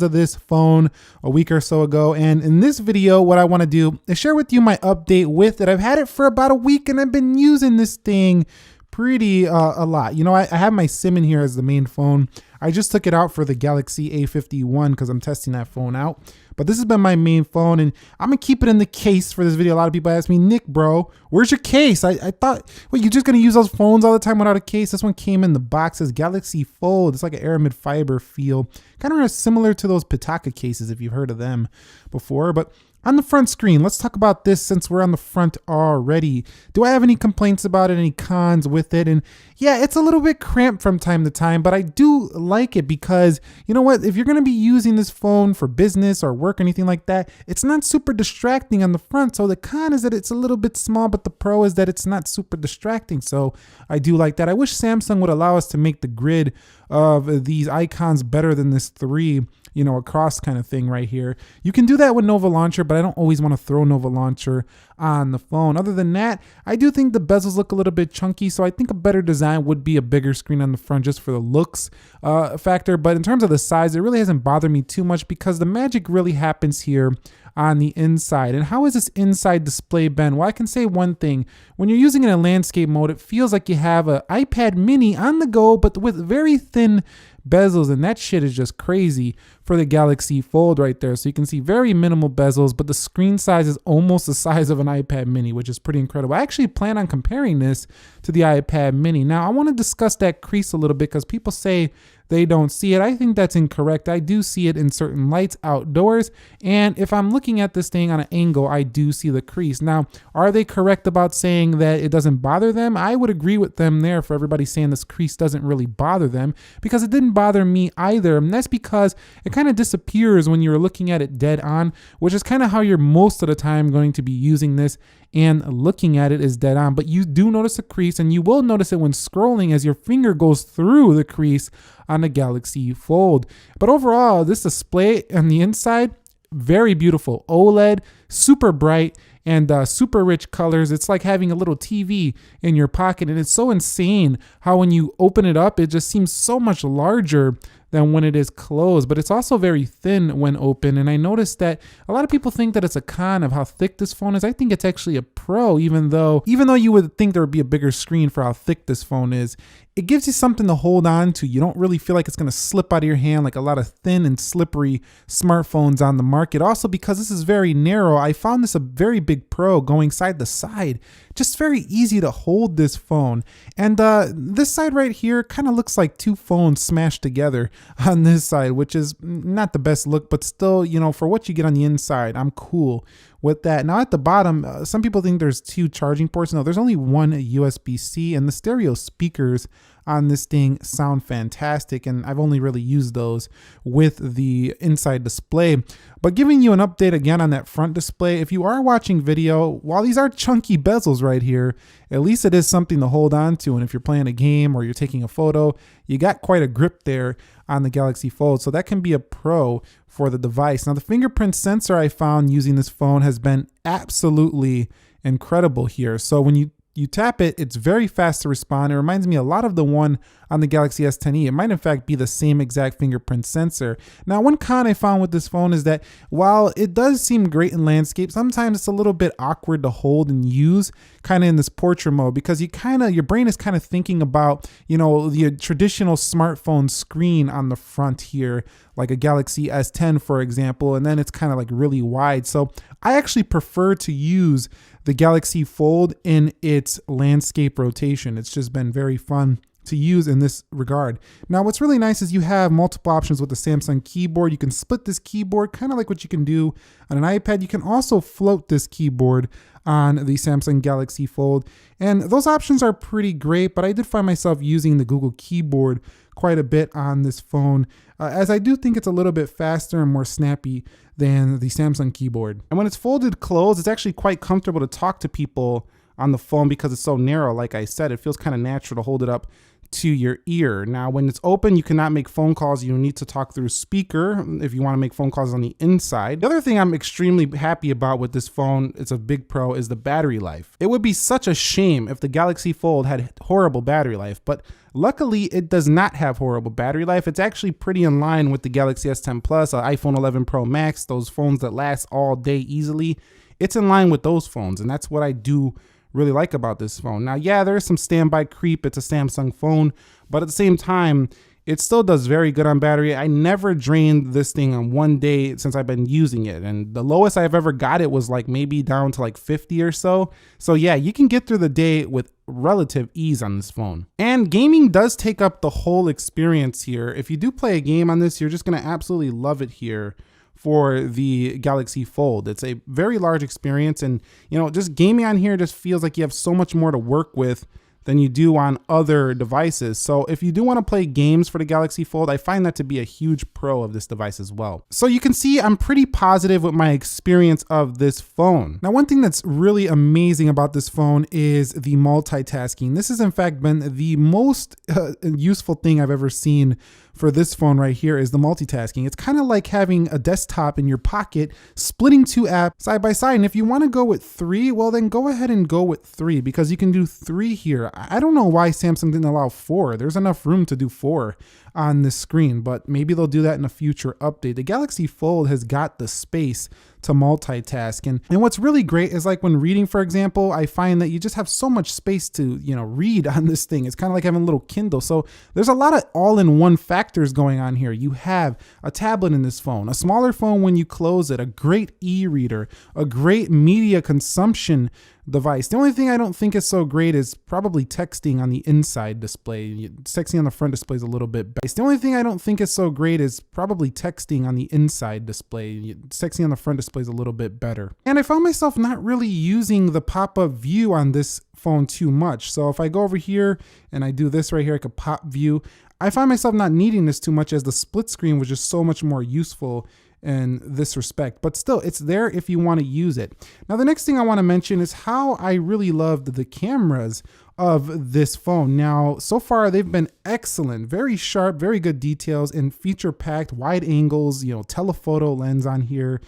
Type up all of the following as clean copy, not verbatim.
of this phone a week or so ago, and in this video what I want to do is share with you my update with it. I've had it for about a week and I've been using this thing pretty a lot. You know, I have my SIM in here as the main phone. I just took it out for the Galaxy A51 because I'm testing that phone out. But this has been my main phone, and I'm gonna keep it in the case for this video. A lot of people ask me, Nick, bro, where's your case? I thought, wait, you're just gonna use those phones all the time without a case? This one came in the box as Galaxy Fold. It's like an aramid fiber feel, kind of similar to those Pitaka cases if you've heard of them before. But on the front screen, let's talk about this since we're on the front already. Do I have any complaints about it, any cons with it? And yeah, it's a little bit cramped from time to time, but I do like it because, you know what, if you're gonna be using this phone for business or work or anything like that, it's not super distracting on the front. So the con is that it's a little bit small, but the pro is that it's not super distracting. So I do like that. I wish Samsung would allow us to make the grid of these icons better than this 3, you know, across kind of thing right here. You can do that with Nova Launcher, but I don't always want to throw Nova Launcher on the phone. Other than that, I do think the bezels look a little bit chunky, so I think a better design would be a bigger screen on the front just for the looks factor. But in terms of the size, it really hasn't bothered me too much because the magic really happens here on the inside. And how has this inside display been? Well, I can say one thing. When you're using it in landscape mode, it feels like you have an iPad mini on the go, but with very thin bezels, and that shit is just crazy for the Galaxy Fold right there. So you can see very minimal bezels, but the screen size is almost the size of an iPad mini, which is pretty incredible. I actually plan on comparing this to the iPad mini. Now, I want to discuss that crease a little bit because people say they don't see it. I think that's incorrect. I do see it in certain lights outdoors, and if I'm looking at this thing on an angle, I do see the crease. Now, are they correct about saying that it doesn't bother them? I would agree with them there for everybody saying this crease doesn't really bother them, because it didn't bother me either, and that's because it kind of disappears when you're looking at it dead on, which is kind of how you're most of the time going to be using this, and looking at it is dead on. But you do notice a crease, and you will notice it when scrolling as your finger goes through the crease on the Galaxy Fold. But overall, this display on the inside, very beautiful. OLED, super bright, and super rich colors. It's like having a little TV in your pocket, and it's so insane how when you open it up, it just seems so much larger than when it is closed, but it's also very thin when open. And I noticed that a lot of people think that it's a con of how thick this phone is. I think it's actually a pro, even though you would think there would be a bigger screen for how thick this phone is. It gives you something to hold on to. You don't really feel like it's going to slip out of your hand like a lot of thin and slippery smartphones on the market. Also, because this is very narrow, I found this a very big pro going side to side. Just very easy to hold this phone. And this side right here kind of looks like two phones smashed together on this side, which is not the best look, but still, you know, for what you get on the inside, I'm cool with that. Now at the bottom, some people think there's 2 charging ports. No, there's only one USB-C, and the stereo speakers on this thing sound fantastic, and I've only really used those with the inside display. But giving you an update again on that front display, if you are watching video, while these are chunky bezels right here, at least it is something to hold on to. And if you're playing a game or you're taking a photo, you got quite a grip there on the Galaxy Fold, so that can be a pro for the device. Now, the fingerprint sensor I found using this phone has been absolutely incredible here. So when you tap it, it's very fast to respond. It reminds me a lot of the one on the Galaxy S10e. It might in fact be the same exact fingerprint sensor. Now, one con I found with this phone is that while it does seem great in landscape, sometimes it's a little bit awkward to hold and use kind of in this portrait mode, because your brain is kind of thinking about, you know, the traditional smartphone screen on the front here, like a Galaxy S10, for example, and then it's kind of like really wide. So I actually prefer to use the Galaxy Fold in its landscape rotation. It's just been very fun to use in this regard. Now, what's really nice is you have multiple options with the Samsung keyboard. You can split this keyboard, kind of like what you can do on an iPad. You can also float this keyboard on the Samsung Galaxy Fold, and those options are pretty great, but I did find myself using the Google keyboard quite a bit on this phone, as I do think it's a little bit faster and more snappy than the Samsung keyboard. And when it's folded closed, it's actually quite comfortable to talk to people on the phone because it's so narrow. Like I said, it feels kind of natural to hold it up to your ear. Now, when it's open, you cannot make phone calls. You need to talk through a speaker if you want to make phone calls on the inside. The other thing I'm extremely happy about with this phone, it's a big pro, is the battery life. It would be such a shame if the Galaxy Fold had horrible battery life, but luckily it does not have horrible battery life. It's actually pretty in line with the Galaxy S10 Plus, iPhone 11 Pro Max, those phones that last all day easily. It's in line with those phones, and that's what I do really like about this phone. Now, yeah, there's some standby creep. It's a Samsung phone, but at the same time, it still does very good on battery. I never drained this thing on one day since I've been using it. And the lowest I've ever got it was like maybe down to like 50 or so. So yeah, you can get through the day with relative ease on this phone. And gaming does take up the whole experience here. If you do play a game on this, you're just gonna absolutely love it here for the Galaxy Fold. It's a very large experience, and you know, just gaming on here just feels like you have so much more to work with than you do on other devices. So if you do want to play games for the Galaxy Fold, I find that to be a huge pro of this device as well. So you can see I'm pretty positive with my experience of this phone. Now, one thing that's really amazing about this phone is the multitasking. This has in fact been the most useful thing I've ever seen for this phone right here, is the multitasking. It's kind of like having a desktop in your pocket, splitting two apps side by side. And if you want to go with 3, well, then go ahead and go with 3, because you can do 3 here. I don't know why Samsung didn't allow 4. There's enough room to do 4 on this screen, but maybe they'll do that in a future update. The Galaxy Fold has got the space to multitask. And what's really great is, like when reading, for example, I find that you just have so much space to, you know, read on this thing. It's kind of like having a little Kindle. So there's a lot of all-in-one factors going on here. You have a tablet in this phone, a smaller phone when you close it, a great e-reader, a great media consumption device. The only thing I don't think is so great is probably texting on the inside display. Texting on the front display is a little bit better. The only thing I don't think is so great is probably texting on the inside display. Texting on the front display is a little bit better. And I found myself not really using the pop-up view on this phone too much. So if I go over here and I do this right here, like a pop view, I find myself not needing this too much, as the split screen was just so much more useful in this respect. But still, it's there if you want to use it. Now, the next thing I want to mention is how I really loved the cameras of this phone. Now, so far they've been excellent, very sharp, very good details, and feature-packed, wide angles, you know, telephoto lens on here,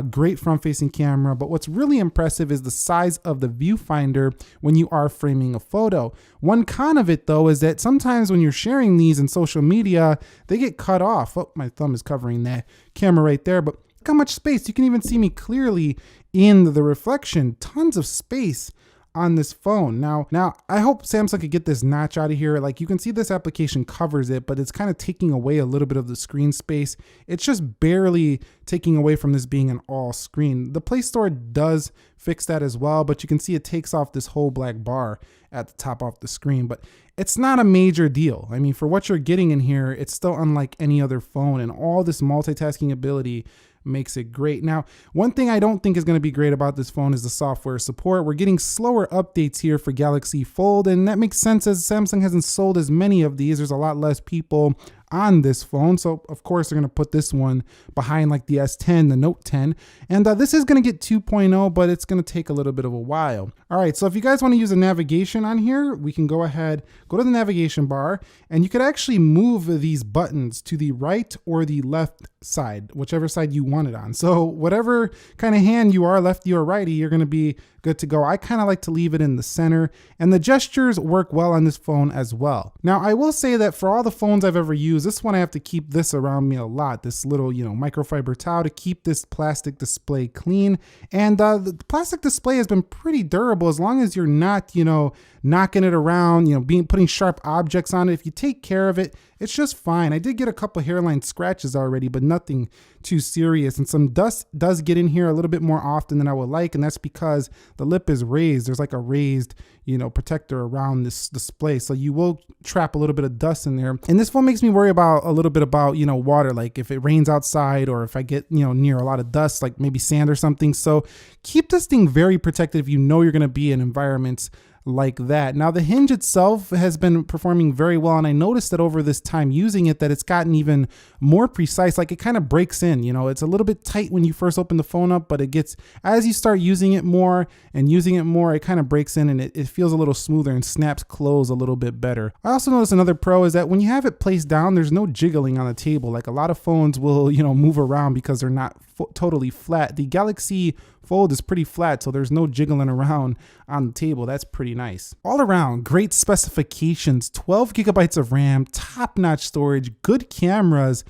great front-facing camera. But what's really impressive is the size of the viewfinder when you are framing a photo. One con of it, though, is that sometimes when you're sharing these in social media, they get cut off. Oh, my thumb is covering that camera right there, but look how much space. You can even see me clearly in the reflection. Tons of space on this phone. Now I hope Samsung could get this notch out of here. Like, you can see this application covers it, but it's kind of taking away a little bit of the screen space. It's just barely taking away from this being an all screen. The Play Store does fix that as well, but you can see it takes off this whole black bar at the top off the screen, but it's not a major deal. I mean, for what you're getting in here, it's still unlike any other phone, and all this multitasking ability makes it great. Now, one thing I don't think is going to be great about this phone is the software support. We're getting slower updates here for Galaxy Fold, and that makes sense as Samsung hasn't sold as many of these. There's a lot less people on this phone, so of course they're going to put this one behind like the S10, the Note 10, and this is going to get 2.0, but it's going to take a little bit of a while. All right, so if you guys want to use a navigation on here, we can go ahead, go to the navigation bar, and you could actually move these buttons to the right or the left side, whichever side you want it on. So whatever kind of hand you are, lefty or righty, you're going to be good to go. I kind of like to leave it in the center, and the gestures work well on this phone as well. Now, I will say that for all the phones I've ever used, this one I have to keep this around me a lot, this little, you know, microfiber towel to keep this plastic display clean. And the plastic display has been pretty durable as long as you're not, you know, knocking it around, you know, putting sharp objects on it. If you take care of it, it's just fine. I did get a couple hairline scratches already, but nothing too serious. And some dust does get in here a little bit more often than I would like, and that's because the lip is raised. There's like a raised, you know, protector around this display, so you will trap a little bit of dust in there. And this phone makes me worry about a little bit about, you know, water, like if it rains outside or if I get, you know, near a lot of dust, like maybe sand or something. So keep this thing very protected if you know you're going to be in environments like that. Now the hinge itself has been performing very well, and I noticed that over this time using it that it's gotten even more precise. Like it kind of breaks in, you know, it's a little bit tight when you first open the phone up, but it gets, as you start using it more and using it more, it kind of breaks in and it feels a little smoother and snaps close a little bit better. I also noticed another pro is that when you have it placed down, there's no jiggling on the table. Like a lot of phones will, you know, move around because they're not totally flat. The Galaxy Fold is pretty flat, so there's no jiggling around on the table. That's pretty nice. All around, great specifications, 12 gigabytes of RAM, top-notch storage, good cameras.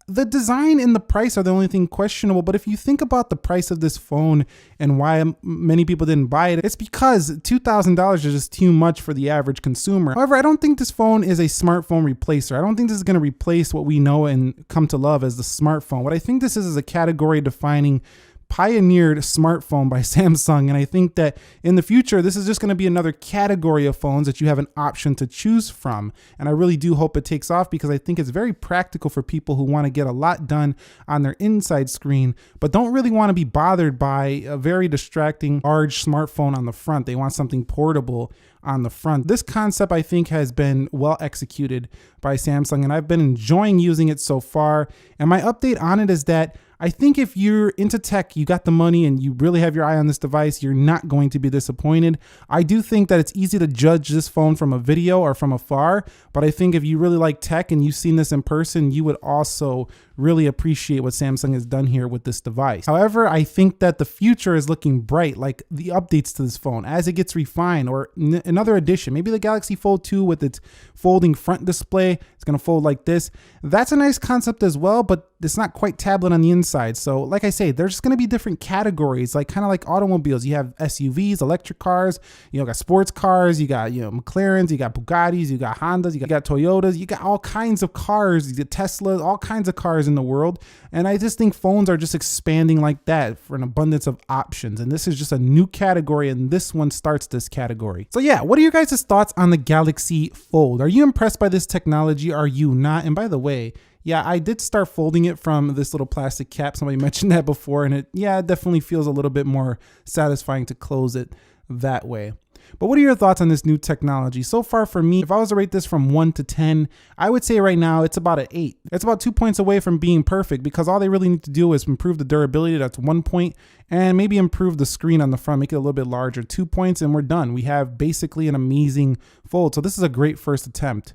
The design and the price are the only thing questionable, but if you think about the price of this phone and why many people didn't buy it, it's because $2,000 is just too much for the average consumer. However, I don't think this phone is a smartphone replacer. I don't think this is going to replace what we know and come to love as the smartphone. What I think this is a category defining pioneered smartphone by Samsung, and I think that in the future this is just going to be another category of phones that you have an option to choose from, and I really do hope it takes off because I think it's very practical for people who want to get a lot done on their inside screen but don't really want to be bothered by a very distracting large smartphone on the front. They want something portable on the front. This concept I think has been well executed by Samsung, and I've been enjoying using it so far, and my update on it is that I think if you're into tech, you got the money and you really have your eye on this device, you're not going to be disappointed. I do think that it's easy to judge this phone from a video or from afar, but I think if you really like tech and you've seen this in person, you would also really appreciate what Samsung has done here with this device. However, I think that the future is looking bright, like the updates to this phone as it gets refined, or another addition, maybe the Galaxy Fold 2 with its folding front display. It's gonna fold like this. That's a nice concept as well, but it's not quite tablet on the inside. So like I say, there's going to be different categories, like kind of like automobiles. You have SUVs, electric cars, you know, got sports cars, you got, you know, McLarens, you got Bugattis, you got Hondas, you got Toyotas, you got all kinds of cars, you get Teslas, all kinds of cars in the world. And I just think phones are just expanding like that for an abundance of options. And this is just a new category, and this one starts this category. So yeah, what are your guys' thoughts on the Galaxy Fold? Are you impressed by this technology? Are you not? And by the way, yeah, I did start folding it from this little plastic cap. Somebody mentioned that before, and it definitely feels a little bit more satisfying to close it that way. But what are your thoughts on this new technology? So far for me, if I was to rate this from 1 to 10, I would say right now it's about an 8. It's about 2 points away from being perfect because all they really need to do is improve the durability. That's 1 point, and maybe improve the screen on the front, make it a little bit larger. 2 points, and we're done. We have basically an amazing fold. So this is a great first attempt.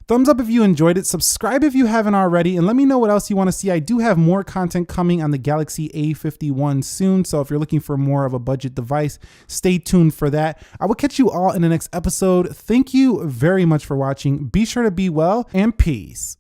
Thumbs up if you enjoyed it, subscribe if you haven't already, and let me know what else you want to see. I do have more content coming on the Galaxy A51 soon, so if you're looking for more of a budget device, stay tuned for that. I will catch you all in the next episode. Thank you very much for watching. Be sure to be well, and peace.